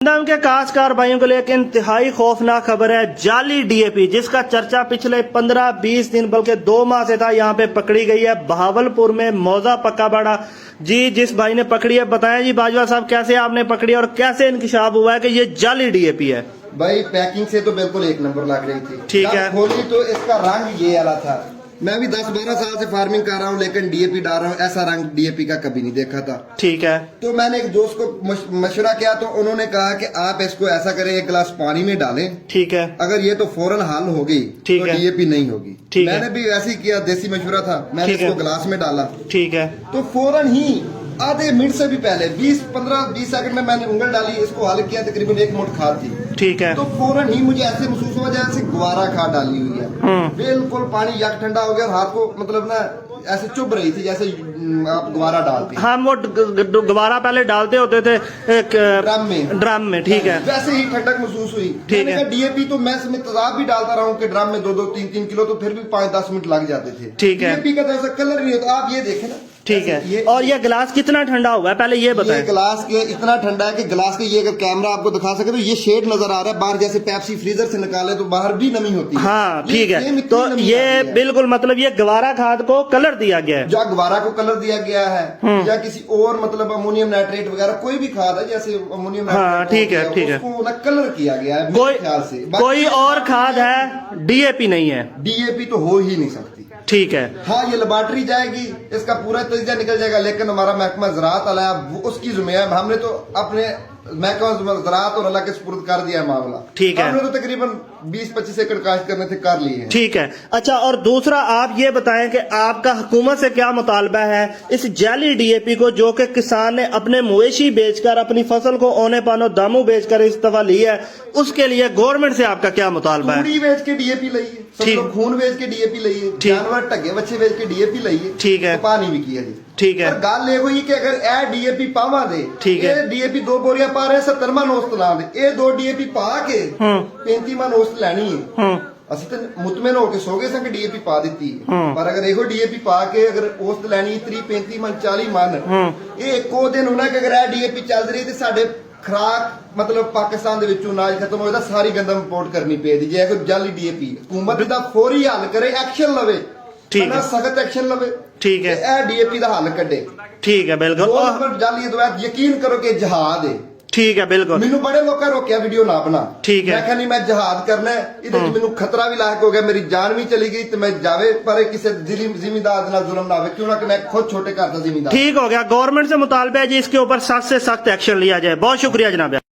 دام کے کاشتکار بھائیوں کے لیے ایک انتہائی خوفناک خبر ہے. جعلی ڈی اے پی جس کا چرچا پچھلے 15-20 دن بلکہ 2 ماہ سے تھا یہاں پہ پکڑی گئی ہے بہاولپور میں موزہ پکا باڑہ. جی جس بھائی نے پکڑی ہے بتائیں جی باجوہ صاحب کیسے آپ نے پکڑی اور کیسے انکشاف ہوا ہے کہ یہ جعلی ڈی اے پی ہے؟ بھائی پیکنگ سے تو بالکل ایک نمبر لگ رہی تھی. ٹھیک ہے. کھولی تو اس کا رنگ یہ والا تھا. میں بھی 10-12 سال سے فارمنگ کر رہا ہوں لیکن ڈی اے پی ڈال رہا ہوں, ایسا رنگ ڈی اے پی کا کبھی نہیں دیکھا تھا. ٹھیک ہے. تو میں نے ایک دوست کو مشورہ کیا تو انہوں نے کہا کہ آپ اس کو ایسا کریں 1 گلاس پانی میں ڈالیں. ٹھیک ہے. اگر یہ تو فوراً حل ہوگی تو ڈی اے پی نہیں ہوگی. میں نے بھی ویسے ہی کیا, دیسی مشورہ تھا, میں نے اس کو گلاس میں ڈالا. ٹھیک ہے. تو فوراً ہی آدھے منٹ سے بھی پہلے 15-20 سیکنڈ میں نے انگل ڈالی, اس کو حل کیا, تقریباً 1 موٹ کھاد تھی. ٹھیک ہے. تو فوراً ہی مجھے ایسے محسوس ہوا جیسے گوارا کھاد ڈالی ہوئی ہے. بالکل پانی یک ٹھنڈا ہو گیا اور ہاتھ کو مطلب نا ایسے چبھ رہی تھی جیسے آپ گوارا ڈالتے. ہم وہ گوارا پہلے ڈالتے ہوتے تھے ڈرم میں. ٹھیک ہے. ویسے ہی ٹھنڈک محسوس ہوئی. میں نے کہا ڈی اے پی تو میں اس میں تیزاب بھی ڈالتا رہا ہوں کہ ڈرم میں 2-3 کلو تو پھر بھی 5-10 منٹ لگ جاتے تھے. ٹھیک ہے. ڈی اے پی کا تو ایسا کلر نہیں ہوتا, آپ یہ دیکھیں نا. ٹھیک ہے. اور یہ گلاس کتنا ٹھنڈا ہوا ہے پہلے یہ بتائیں. یہ گلاس کے اتنا ٹھنڈا ہے کہ گلاس کے یہ اگر کیمرہ آپ کو دکھا سکے تو یہ شیڈ نظر آ رہا ہے باہر, جیسے پیپسی فریزر سے نکالے تو باہر بھی نمی ہوتی ہے. ہاں ٹھیک ہے. تو یہ بالکل مطلب یہ گوارا کھاد کو کلر دیا گیا ہے, جو گوارا کو کلر دیا گیا ہے یا کسی اور مطلب امونیم نائٹریٹ وغیرہ کوئی بھی کھاد ہے جیسے امونیم نائٹریٹ. ٹھیک ہے. ٹھیک ہے. اس کو کلر کیا گیا ہے میرے خیال سے. کوئی اور کھاد ہے, ڈی اے پی نہیں ہے. ڈی اے پی تو ہو ہی نہیں سکتی. ٹھیک ہے. ہاں یہ لیبارٹری جائے گی, اس کا پورا تجزیہ نکل جائے گا, لیکن ہمارا محکمہ زراعت والا ہے اس کی ذمہ ہے. ہم نے تو اپنے محکمہ زراعت اور اللہ کے سپرد کر دیا ہے معاملہ. ٹھیک ہے. ہم نے تو تقریباً 20-25 ایکڑ کاشت کرنے تھے, کر لیے ہیں. ٹھیک ہے. اچھا اور دوسرا آپ یہ بتائیں کہ آپ کا حکومت سے کیا مطالبہ ہے اس جعلی ڈی اے پی کو جو کہ کسان نے اپنے مویشی بیچ کر اپنی فصل کو اونے پانو دامو بیچ کر اس دفعہ لی ہے, اس کے لیے گورنمنٹ سے آپ کا کیا مطالبہ ہے؟ توڑی بیچ کے ڈی اے پی لئیے, سب لوگ خون بیچ کے ڈی اے پی لئیے, جانور ٹگے بچے بیچ کے ڈی اے پی لئیے. ٹھیک ہے. پانی بھی کیا جی. ٹھیک ہے. گل یہ ہوئی کہ اگر اے ڈی اے پی پاوا دے, ٹھیک ہے, ڈی اے پی 2 بوریاں پا رہے 70 من اوسط لا دے, اے 2 ڈی اے پی پا کے 35 من اوسط لینی ہے. اسی تو مطمئن ہو کے سو گئے سن کہ ڈی اے پی پا دیتی ہے, پر اگر ایک ڈی اے پی پا کے اگر اوسط لینی 35 من 40 من, یہ ایکو دن ہونا کہ اگر اے ڈی اے پی چل رہی تو ساڈے خوراک مطلب پاکستان دے وچوں اناج ختم ہو جاتا, ساری گندم امپورٹ کرنی پے دی. جے کوئی جعلی ڈی اے پی حکومت دا فوری حل کرے, ایکشن لوے, سخت ایکشن لوے. ٹھیک ہے. اے ڈی اے پی دا حل کڈے. ٹھیک ہے. بالکل. جعلی دوائت یقین کرو کہ جہاد ہے. ٹھیک ہے. بالکل. مینوں بڑے لوکاں روکیا ویڈیو نہ بنا. ٹھیک ہے. میں کہا نہیں میں جہاد کرنا ہے, ادھر مینوں خطرہ بھی لاحق ہو گیا, میری جان بھی چلی گئی تو میں جاوے پر کسی زمیندار نال ظلم نہ ہوے, کیوں نہ کہ میں خود چھوٹے گھر دا زمیندار. ٹھیک ہو گیا. گورنمنٹ سے مطالبہ ہے جی اس کے اوپر سخت سے سخت ایکشن لیا جائے. بہت شکریہ جناب.